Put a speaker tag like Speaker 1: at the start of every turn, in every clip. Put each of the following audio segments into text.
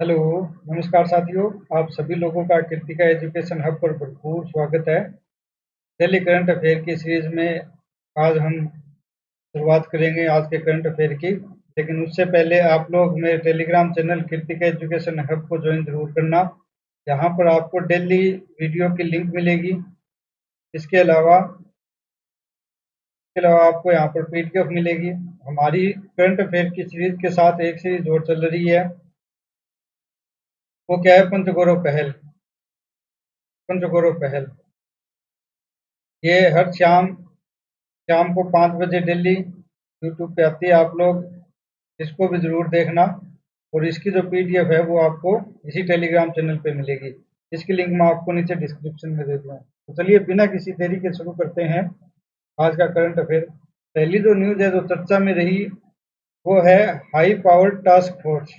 Speaker 1: Hello, नमस्कार साथियों। आप सभी लोगों का कृतिका एजुकेशन हब पर भरपूर स्वागत है। डेली करंट अफेयर की सीरीज में आज हम शुरुआत करेंगे आज के करंट अफेयर की। लेकिन उससे पहले आप लोग मेरे Telegram channel Kritika education hub को ज्वाइन जरूर करना। यहाँ पर आपको डेली वीडियो की लिंक मिलेगी। इसके अलावा आपको यहाँ पर पीडीएफ मिलेगी। हमारी करंट अफेयर की सीरीज के साथ एक सीरीज और चल रही है। वो क्या है? पंचगौरव पहल। ये हर शाम शाम को 5 बजे डेली यूट्यूब पे आती है। आप लोग इसको भी ज़रूर देखना। और इसकी जो पीडीएफ है वो आपको इसी टेलीग्राम चैनल पे मिलेगी। इसकी लिंक मैं आपको नीचे डिस्क्रिप्शन में दे दूँगा। तो चलिए बिना किसी देरी के शुरू करते हैं आज का करंट अफेयर। पहली जो न्यूज़ है जो चर्चा में रही वो है हाई पावर टास्क फोर्स।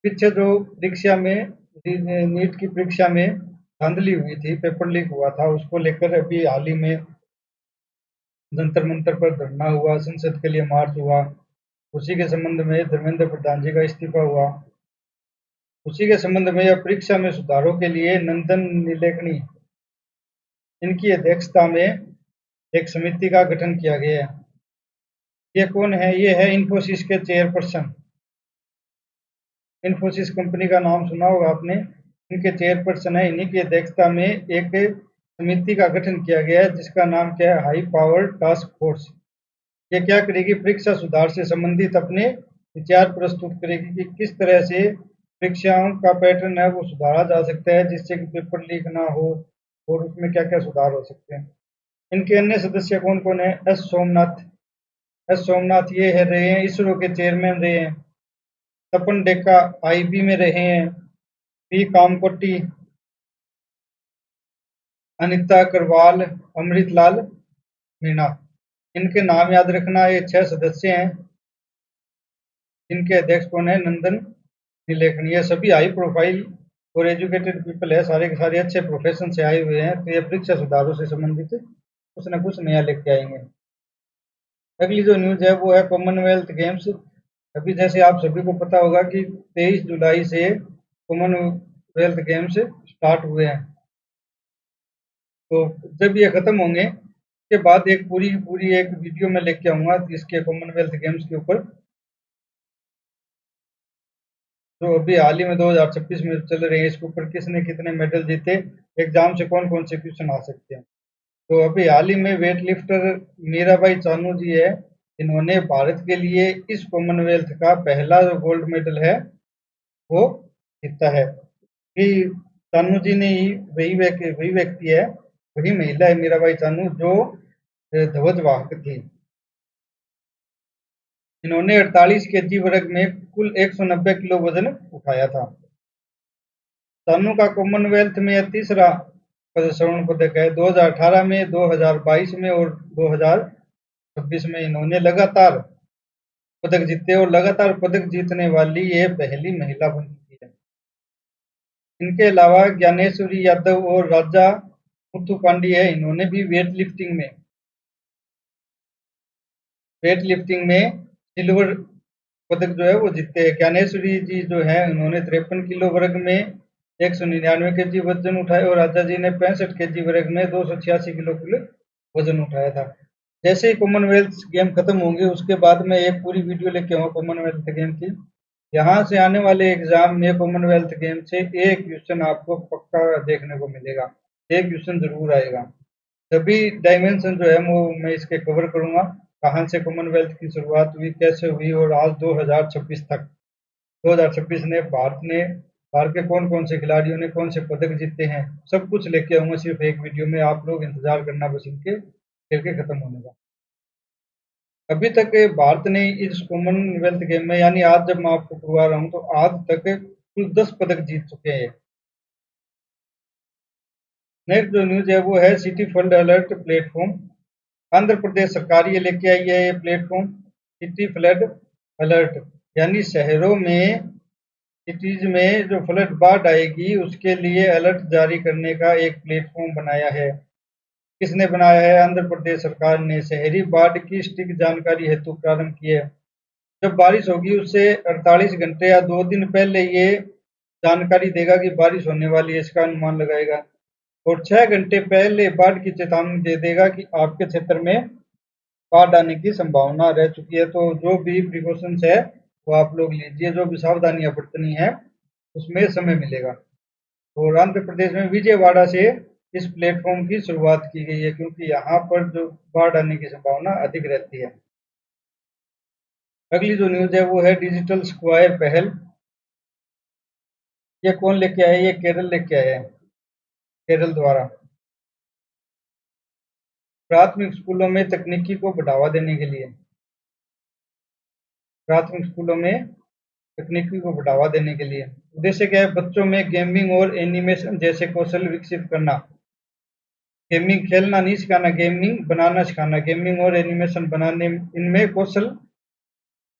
Speaker 1: पीछे जो परीक्षा में नीट की परीक्षा में धांधली हुई थी, पेपर लीक हुआ था, उसको लेकर अभी हाल ही में जंतर मंतर पर धरना हुआ, संसद के लिए मार्च हुआ। उसी के संबंध में धर्मेंद्र प्रधान जी का इस्तीफा हुआ। उसी के संबंध में अब परीक्षा में सुधारों के लिए नंदन नीलेकणी इनकी अध्यक्षता में एक समिति का गठन किया गया है। ये कौन है? ये है इन्फोसिस के चेयरपर्सन। इन्फोसिस कंपनी का नाम सुना होगा आपने। इनके चेयरपर्सन है। इन्हीं की अध्यक्षता में एक समिति का गठन किया गया है जिसका नाम क्या है? High power task force. ये क्या करेगी? परीक्षा सुधार से संबंधित अपने विचार प्रस्तुत करेगी कि किस तरह से परीक्षाओं का पैटर्न है वो सुधारा जा सकता है जिससे कि पेपर लीक ना हो और उसमें क्या क्या सुधार हो सकते हैं। इनके अन्य सदस्य कौन कौन है? एस सोमनाथ ये है रहे हैं इसरो के चेयरमैन रहे हैं। तपन डेका आईबी में रहे हैं। पी कामकोटी, अनिता करवाल, अमृतलाल मीणा। इनके नाम याद रखना। ये 6 सदस्य हैं जिनके अध्यक्ष कौन है? नंदन नीलेकणी। ये सभी हाई प्रोफाइल और एजुकेटेड पीपल है, सारे के सारे अच्छे प्रोफेशन से आए हुए हैं। तो ये परीक्षा सुधारों से संबंधित कुछ न कुछ नया लेके आएंगे। अगली जो न्यूज है वो है कॉमनवेल्थ गेम्स। अभी जैसे आप सभी को पता होगा कि 23 जुलाई से कॉमनवेल्थ गेम्स स्टार्ट हुए हैं। तो जब ये खत्म होंगे उसके बाद एक पूरी पूरी एक वीडियो में लेके आऊंगा इसके कॉमनवेल्थ गेम्स के ऊपर, जो अभी हाल ही में 2026 में चल रहे हैं। इसके ऊपर किसने कितने मेडल जीते, एग्जाम से कौन कौन से क्वेश्चन आ सकते हैं। तो अभी हाल ही में वेट लिफ्टर मीराबाई चानू जी है। इन्होंने भारत के लिए इस कॉमनवेल्थ का पहला जो गोल्ड मेडल है वो जीता है। कि चानू जी ने ही वही व्यक्ति है, वही महिला है मीराबाई चानू जो ध्वज वाहक थी। इन्होंने 48 केजी वर्ग में कुल 190 किलो वजन उठाया था। सानू का कॉमनवेल्थ में यह तीसरा स्वर्ण पदक है। 2018 में, 2022 में और 2026 में इन्होंने लगातार पदक जीते और लगातार पदक जीतने वाली ये पहली महिला बन चुकी है। इनके अलावा ज्ञानेश्वरी यादव और राजा मुथु पांडी है। इन्होंने भी वेट लिफ्टिंग में सिल्वर पदक जो है वो जीते हैं। ज्ञानेश्वरी जी जो है उन्होंने 53 किलो वर्ग में 199 केजी वजन उठाए और राजा जी ने 65 केजी वर्ग में 286 किलो वजन उठाया था। जैसे ही कॉमनवेल्थ गेम खत्म होंगे उसके बाद में एक पूरी वीडियो लेके आऊँगा कॉमनवेल्थ गेम की। यहाँ से आने वाले एग्जाम में कॉमनवेल्थ गेम से एक क्वेश्चन आपको पक्का देखने को मिलेगा। एक क्वेश्चन जरूर आएगा। सभी डायमेंशन जो है वो मैं इसके कवर करूंगा। कहाँ से कॉमनवेल्थ की शुरुआत हुई, कैसे हुई और आज 2026 तक 2026 ने भारत के कौन कौन से खिलाड़ियों ने कौन से पदक जीते हैं, सब कुछ लेके आऊंगा सिर्फ एक वीडियो में। आप लोग इंतजार करना बस इनके खेल के खत्म होने का। अभी तक भारत ने इस कॉमनवेल्थ गेम में, यानी आज जब मैं आपको करवा रहा हूँ तो आज तक कुल 10 पदक जीत चुके हैं। नेक्स्ट जो न्यूज है वो है city flood alert platform. Andhra Pradesh सरकार ये लेके आई है ये प्लेटफॉर्म, सिटी फ्लड अलर्ट। यानी शहरों में, सिटीज में जो फ्लड बाढ़ आएगी उसके लिए अलर्ट जारी करने का एक प्लेटफॉर्म बनाया है। किसने बनाया है? आंध्र प्रदेश सरकार ने शहरी बाढ़ की सटीक जानकारी हेतु प्रारंभ की है। जब बारिश होगी उससे 48 घंटे या 2 दिन पहले ये जानकारी देगा कि बारिश होने वाली है, इसका अनुमान लगाएगा। और 6 घंटे पहले बाढ़ की चेतावनी दे देगा कि आपके क्षेत्र में बाढ़ आने की संभावना रह चुकी है। तो जो भी प्रिकॉशंस है वो आप लोग लीजिए, जो भी सावधानियां बरतनी है उसमें समय मिलेगा। और आंध्र प्रदेश में विजयवाड़ा से इस प्लेटफॉर्म की शुरुआत की गई है, क्योंकि यहाँ पर जो बाढ़ आने की संभावना अधिक रहती है। अगली जो न्यूज है वो है डिजिटल स्क्वायर पहल। ये कौन लेके आया? ये केरल लेके आया है, केरल द्वारा। प्राथमिक स्कूलों में तकनीकी को बढ़ावा देने के लिए, प्राथमिक स्कूलों में तकनीकी को बढ़ावा देने के लिए उद्देश्य क्या है? बच्चों में गेमिंग और एनिमेशन जैसे कौशल विकसित करना। गेमिंग खेलना नहीं सिखाना, गेमिंग बनाना सिखाना, गेमिंग और एनिमेशन बनाने इनमें कौशल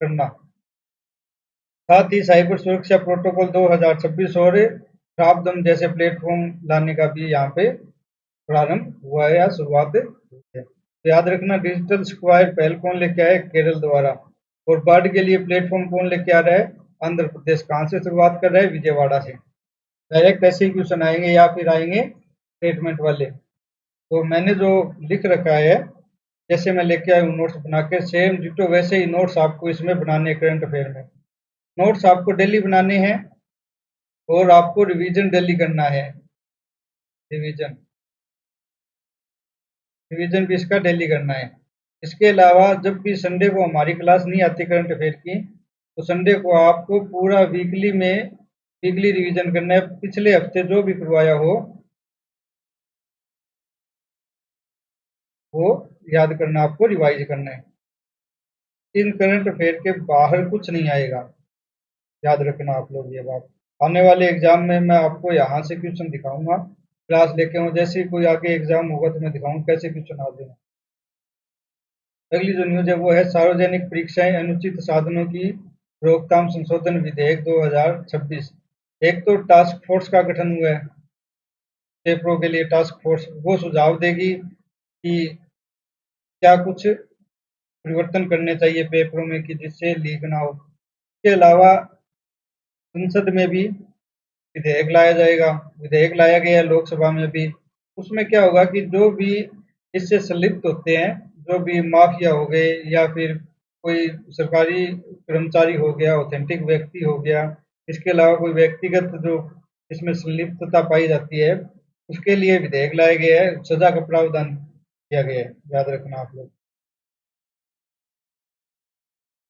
Speaker 1: करना। साथ ही साइबर सुरक्षा प्रोटोकॉल 2026 और प्रावधान जैसे प्लेटफॉर्म लाने का भी यहाँ पे प्रारंभ हुआ है या शुरुआत हुई है। तो याद रखना, डिजिटल स्क्वायर पहल कौन लेके आया? केरल द्वारा। और बाढ़ के लिए प्लेटफॉर्म कौन लेके आ रहा है? आंध्र प्रदेश। कहाँ से शुरुआत कर रहा है? विजयवाड़ा से। डायरेक्ट ऐसे ही क्वेश्चन आएंगे या फिर आएंगे स्टेटमेंट वाले। तो मैंने जो लिख रखा है, जैसे मैं लेके आया हूँ नोट्स बना के, सेम डिटो वैसे ही नोट्स आपको इसमें बनाने करंट अफेयर में। नोट्स आपको डेली बनाने हैं और आपको रिवीजन डेली करना है। रिवीजन रिवीजन भी इसका डेली करना है। इसके अलावा जब भी संडे को हमारी क्लास नहीं आती करंट अफेयर की, तो संडे को आपको पूरा वीकली रिवीजन करना है। पिछले हफ्ते जो भी करवाया हो वो याद करना, आपको रिवाइज करना है। इन करंट अफेयर के बाहर कुछ नहीं आएगा, याद रखना आप लोग ये बात। आने वाले एग्जाम में मैं आपको यहाँ से क्वेश्चन दिखाऊंगा, क्लास लेके हूँ। जैसे ही कोई आगे एग्जाम होगा तो मैं दिखाऊंगा कैसे क्वेश्चन आते हैं। अगली जो न्यूज है वो है सार्वजनिक परीक्षाएं अनुचित साधनों की रोकथाम संशोधन विधेयक 2026। एक तो टास्क फोर्स का गठन हुआ है, पेपरों के लिए टास्क फोर्स, वो सुझाव देगी कि क्या कुछ परिवर्तन करने चाहिए पेपरों में कि जिससे लीक ना हो। इसके अलावा संसद में भी विधेयक लाया जाएगा, विधेयक लाया गया है लोकसभा में भी। उसमें क्या होगा कि जो भी इससे संलिप्त होते हैं, जो भी माफिया हो गए या फिर कोई सरकारी कर्मचारी हो गया, ऑथेंटिक व्यक्ति हो गया, इसके अलावा कोई व्यक्तिगत जो इसमें संलिप्तता पाई जाती है, उसके लिए विधेयक लाया गया है, सजा का प्रावधान किया गया है, याद रखना आप लोग।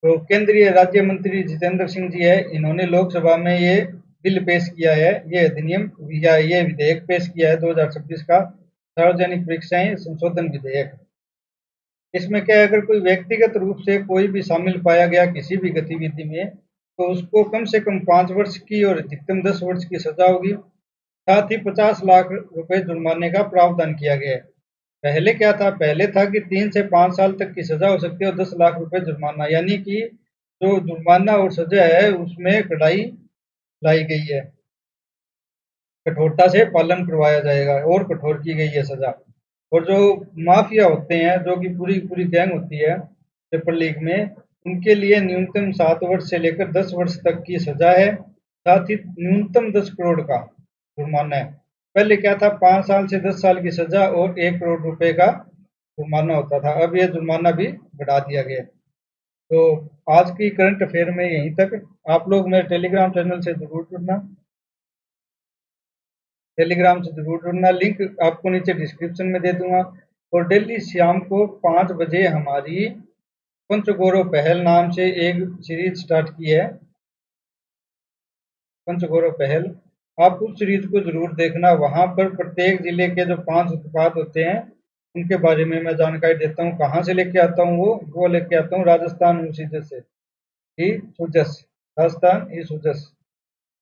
Speaker 1: तो केंद्रीय राज्य मंत्री जितेंद्र सिंह जी है, इन्होंने लोकसभा में ये बिल पेश किया है, ये अधिनियम या ये विधेयक पेश किया है 2026 का सार्वजनिक परीक्षाएं संशोधन विधेयक। इसमें क्या है, अगर कोई व्यक्तिगत रूप से कोई भी शामिल पाया गया किसी भी गतिविधि में, तो उसको कम से कम 5 वर्ष की और अधिकतम 10 वर्ष की सजा होगी। साथ ही 50 लाख रुपए जुर्माने का प्रावधान किया गया है। पहले क्या था? पहले था कि 3 से 5 साल तक की सजा हो सकती है और 10 लाख रुपए जुर्माना, यानी कि जो जुर्माना और सजा है उसमें कड़ाई लाई गई है, कठोरता से पालन करवाया जाएगा और कठोर की गई है सजा। और जो माफिया होते हैं, जो कि पूरी पूरी गैंग होती है पेपर लीक में, उनके लिए न्यूनतम 7 वर्ष से लेकर 10 वर्ष तक की सजा है। साथ ही न्यूनतम 10 करोड़ का जुर्माना है। पहले क्या था? 5 साल से 10 साल की सजा और 1 करोड़ रुपए का जुर्माना होता था। अब ये जुर्माना भी बढ़ा दिया गया। तो आज की करंट अफेयर में यहीं तक। आप लोग मेरे टेलीग्राम चैनल से जरूर जुड़ना, टेलीग्राम से जरूर जुड़ना, लिंक आपको नीचे डिस्क्रिप्शन में दे दूंगा। और डेली शाम को 5 बजे हमारी पंचगौरव पहल नाम से एक सीरीज स्टार्ट की है, पंचगौरव पहल। आप उस सीरीज को जरूर देखना। वहां पर प्रत्येक जिले के जो 5 उत्पाद होते हैं उनके बारे में मैं जानकारी देता हूँ। कहाँ से लेके आता हूँ? वो लेके आता हूँ राजस्थान ऊर्जा से, ई सूजस, राजस्थान ई सूजस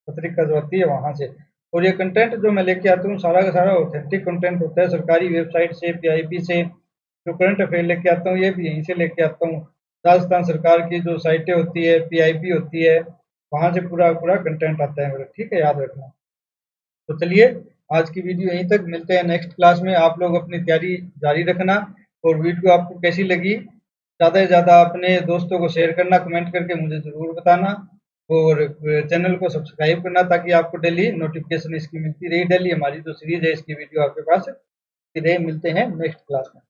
Speaker 1: पत्रिका जो आती है वहां से। और ये कंटेंट जो मैं लेके आता हूँ सारा का सारा ऑथेंटिक कंटेंट होता है, सरकारी वेबसाइट से, पीआईबी से। जो करंट अफेयर लेके आता हूँ ये भी यहीं से लेके आता हूँ। राजस्थान सरकार की जो साइटें होती है, पीआईबी होती है, वहां से पूरा पूरा कंटेंट आता है मेरा, ठीक है, याद रखना। तो चलिए आज की वीडियो यहीं तक, मिलते हैं नेक्स्ट क्लास में। आप लोग अपनी तैयारी जारी रखना। और वीडियो आपको कैसी लगी ज़्यादा से ज़्यादा अपने दोस्तों को शेयर करना, कमेंट करके मुझे ज़रूर बताना और चैनल को सब्सक्राइब करना ताकि आपको डेली नोटिफिकेशन इसकी मिलती रहे। डेली हमारी जो सीरीज़ है इसकी वीडियो आपके पास मिलते हैं नेक्स्ट क्लास में।